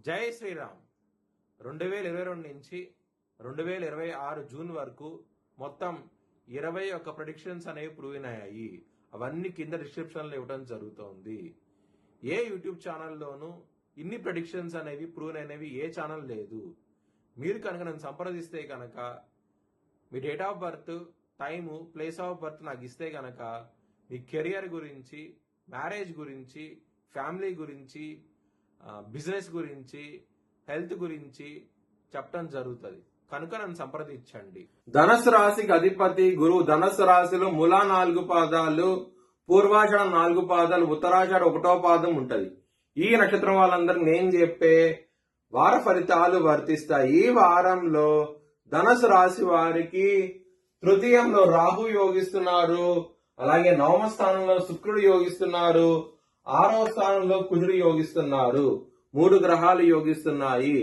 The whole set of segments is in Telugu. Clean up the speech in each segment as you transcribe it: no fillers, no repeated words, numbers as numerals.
జై శ్రీరామ్. 2022 నుంచి 2026 జూన్ వరకు మొత్తం 21 ప్రెడిక్షన్స్ అనేవి ప్రూవ్ అయ్యాయి. అవన్నీ కింద డిస్క్రిప్షన్లో ఇవ్వడం జరుగుతోంది. ఏ యూట్యూబ్ ఛానల్లోనూ ఇన్ని ప్రెడిక్షన్స్ అనేవి ప్రూవ్ అయినవి ఏ ఛానల్ లేదు. మీరు కనుక నన్ను సంప్రదిస్తే కనుక మీ date of birth, time, place of birth నాకు ఇస్తే కనుక మీ కెరియర్ గురించి, మ్యారేజ్ గురించి, ఫ్యామిలీ గురించి, బిజినెస్ గురించి, హెల్త్ గురించి చెప్పడం జరుగుతుంది. కనుక నన్ను సంప్రదించండి. ధనస్సు రాశికి అధిపతి గురువు. ధనస్సు రాశిలో మూలా 4 పాదాలు, పూర్వాషాఢ 4 పాదాలు, ఉత్తరాషాఢ 1వ పాదం ఉంటది. ఈ నక్షత్రం వాళ్ళందరికి నేను చెప్పే వార ఫలితాలు వర్తిస్తాయి. ఈ వారంలో ధనస్సు రాశి వారికి తృతీయంలో రాహు యోగిస్తున్నారు, అలాగే 9వ స్థానంలో శుక్రుడు యోగిస్తున్నారు, 6వ స్థానంలో కుజుడు యోగిస్తున్నారు. 3 గ్రహాలు యోగిస్తున్నాయి.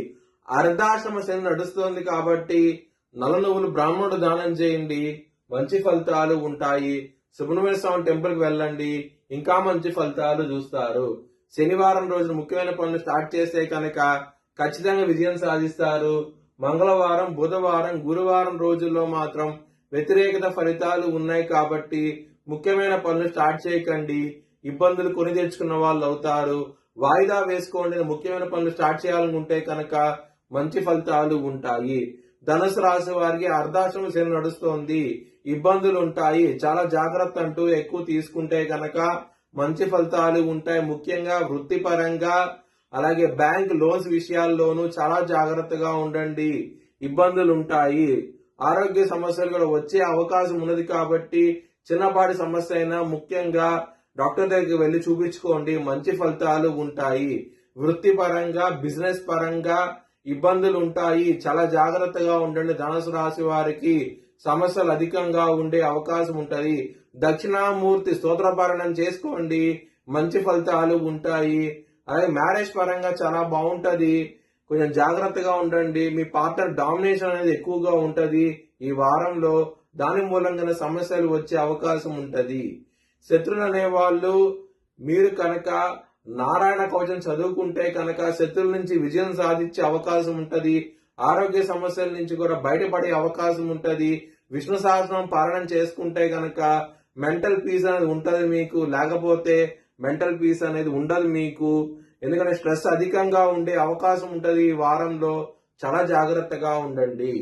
అర్ధాశ్రమ శని నడుస్తోంది కాబట్టి నల్ల నువ్వులు బ్రాహ్మణుడు దానం చేయండి, మంచి ఫలితాలు ఉంటాయి. సుబ్రహ్మణ్య స్వామి టెంపుల్ కి వెళ్ళండి, ఇంకా మంచి ఫలితాలు చూస్తారు. శనివారం రోజున ముఖ్యమైన పనులు స్టార్ట్ చేస్తే కనుక ఖచ్చితంగా విజయం సాధిస్తారు. మంగళవారం, బుధవారం, గురువారం రోజుల్లో మాత్రం వ్యతిరేకత ఫలితాలు ఉన్నాయి కాబట్టి ముఖ్యమైన పనులు స్టార్ట్ చేయకండి. ఇబ్బందులు కొని తెచ్చుకున్న వాళ్ళు అవుతారు. వాయిదా వేసుకోండి. ముఖ్యమైన పనులు స్టార్ట్ చేయాలనుకుంటే కనుక మంచి ఫలితాలు ఉంటాయి. ధనుసు రాశి వారికి అర్ధాశ్రమ శని నడుస్తోంది, ఇబ్బందులు ఉంటాయి. చాలా జాగ్రత్త అంటూ ఎక్కువ తీసుకుంటే కనుక మంచి ఫలితాలు ఉంటాయి. ముఖ్యంగా వృత్తిపరంగా, అలాగే బ్యాంక్ లోన్స్ విషయాల్లోనూ చాలా జాగ్రత్తగా ఉండండి. ఇబ్బందులు ఉంటాయి. ఆరోగ్య సమస్యలు కూడా వచ్చే అవకాశం ఉన్నది కాబట్టి చిన్నపాటి సమస్య అయినా ముఖ్యంగా డాక్టర్ దగ్గరికి వెళ్లి చూపించుకోండి, మంచి ఫలితాలు ఉంటాయి. వృత్తిపరంగా, బిజినెస్ పరంగా ఇబ్బందులు ఉంటాయి. చాలా జాగ్రత్తగా ఉండండి. ధనుసు రాశి వారికి సమస్యలు అధికంగా ఉండే అవకాశం ఉంటది. దక్షిణామూర్తి స్తోత్రపారాయణం చేసుకోండి, మంచి ఫలితాలు ఉంటాయి. అలాగే మ్యారేజ్ పరంగా చాలా బాగుంటది. కొంచెం జాగ్రత్తగా ఉండండి. మీ పార్ట్నర్ డామినేషన్ అనేది ఎక్కువగా ఉంటది ఈ వారంలో. దాని మూలంగా సమస్యలు వచ్చే అవకాశం ఉంటది. శత్రువులు అనేవాళ్ళు మీరు కనుక నారాయణ కవచం చదువుకుంటే కనుక శత్రువుల నుంచి విజయం సాధించే అవకాశం ఉంటది. ఆరోగ్య సమస్యల నుంచి కూడా బయటపడే అవకాశం ఉంటది. విష్ణు సహస్రనామం పారాయణం చేసుకుంటే కనుక మెంటల్ పీస్ అనేది ఉంటది మీకు, లేకపోతే మెంటల్ పీస్ అనేది ఉండదు మీకు. ఎందుకంటే స్ట్రెస్ అధికంగా ఉండే అవకాశం ఉంటది ఈ వారంలో. చాలా జాగ్రత్తగా ఉండండి.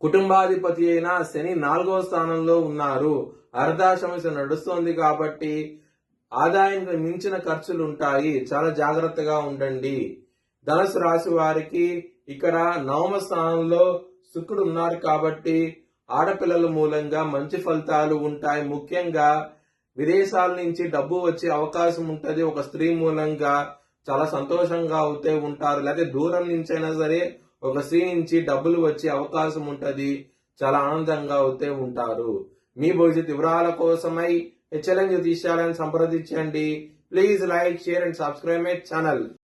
కుటుంబాధిపతి అయిన శని 4వ స్థానంలో ఉన్నారు. అర్ధాశ్రమ శని నడుస్తోంది కాబట్టి ఆదాయానికి మించిన ఖర్చులు ఉంటాయి. చాలా జాగ్రత్తగా ఉండండి. ధనుసు రాశి వారికి ఇక్కడ 9వ స్థానంలో శుక్రుడు ఉన్నారు కాబట్టి ఆడపిల్లల మూలంగా మంచి ఫలితాలు ఉంటాయి. ముఖ్యంగా విదేశాల నుంచి డబ్బు వచ్చే అవకాశం ఉంటది. ఒక స్త్రీ మూలంగా చాలా సంతోషంగా అవుతే ఉంటారు. లేకపోతే దూరం నుంచి అయినా సరే ఒక స్త్రీ నుంచి డబ్బులు వచ్చే అవకాశం ఉంటది. చాలా ఆనందంగా అవుతే ఉంటారు. మీ భవిష్యత్ వివరాల కోసమై హెచ్ఎల్ఎన్ జ్యోతిష్యాలను సంప్రదించండి. Please like, share and subscribe my channel.